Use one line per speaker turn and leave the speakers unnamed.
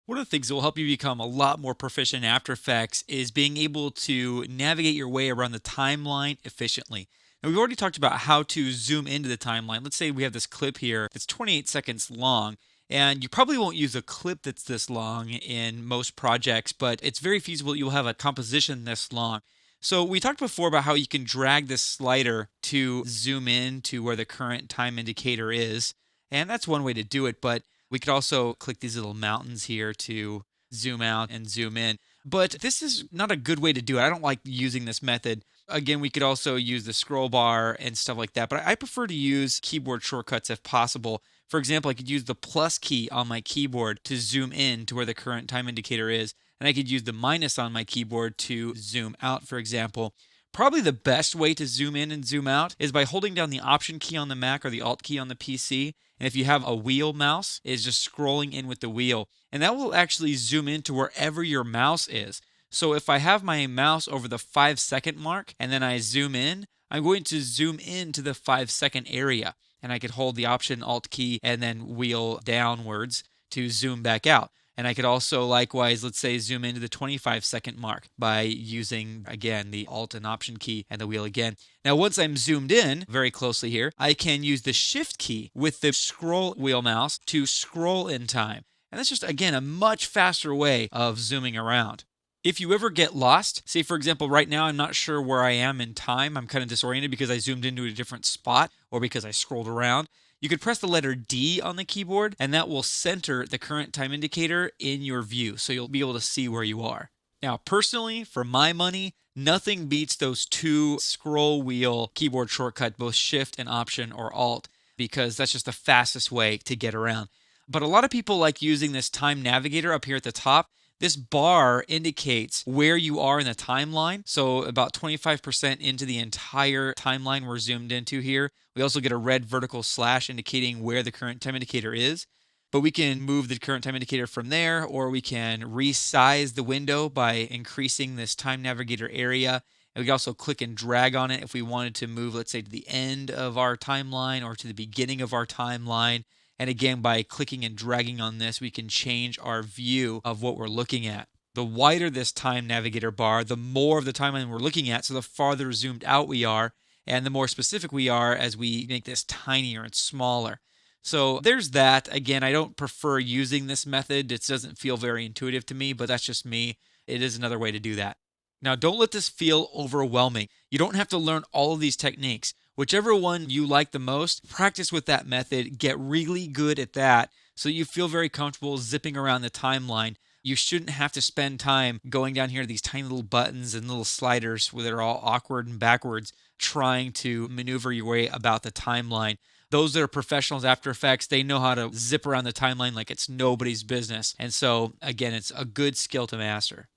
One of the things that will help you become a lot more proficient in After Effects is being able to navigate your way around the timeline efficiently. Now, we've already talked about how to zoom into the timeline. Let's say we have this clip here that's 28 seconds long, and you probably won't use a clip that's this long in most projects, but it's very feasible you'll have a composition this long. So, we talked before about how you can drag this slider to zoom in to where the current time indicator is, and that's one way to do it, but we could also click these little mountains here to zoom out and zoom in. But this is not a good way to do it. I don't like using this method. Again, we could also use the scroll bar and stuff like that, but I prefer to use keyboard shortcuts if possible. For example, I could use the plus key on my keyboard to zoom in to where the current time indicator is, and I could use the minus on my keyboard to zoom out, for example. Probably the best way to zoom in and zoom out is by holding down the Option key on the Mac or the Alt key on the PC. And if you have a wheel mouse, is just scrolling in with the wheel. And that will actually zoom into wherever your mouse is. So if I have my mouse over the 5-second mark and then I zoom in, I'm going to zoom into the 5-second area. And I could hold the Option Alt key and then wheel downwards to zoom back out. And I could also likewise, let's say, zoom into the 25-second mark by using, again, the Alt and Option key and the wheel again. Now, once I'm zoomed in very closely here, I can use the Shift key with the scroll wheel mouse to scroll in time. And that's just, again, a much faster way of zooming around. If you ever get lost, say for example, right now I'm not sure where I am in time, I'm kind of disoriented because I zoomed into a different spot or because I scrolled around, you could press the letter D on the keyboard and that will center the current time indicator in your view, so you'll be able to see where you are. Now, personally, for my money, nothing beats those two scroll wheel keyboard shortcut, both Shift and Option or Alt, because that's just the fastest way to get around. But a lot of people like using this time navigator up here at the top. This bar indicates where you are in the timeline. So about 25% into the entire timeline we're zoomed into here. We also get a red vertical slash indicating where the current time indicator is. But we can move the current time indicator from there, or we can resize the window by increasing this time navigator area. And we can also click and drag on it if we wanted to move, let's say, to the end of our timeline or to the beginning of our timeline. And again, by clicking and dragging on this, we can change our view of what we're looking at. The wider this time navigator bar, the more of the timeline we're looking at, so the farther zoomed out we are, and the more specific we are as we make this tinier and smaller. So there's that. Again, I don't prefer using this method. It doesn't feel very intuitive to me, but that's just me. It is another way to do that. Now, don't let this feel overwhelming. You don't have to learn all of these techniques. Whichever one you like the most, practice with that method, get really good at that so you feel very comfortable zipping around the timeline. You shouldn't have to spend time going down here to these tiny little buttons and little sliders where they're all awkward and backwards trying to maneuver your way about the timeline. Those that are professionals After Effects, they know how to zip around the timeline like it's nobody's business. And so, again, it's a good skill to master.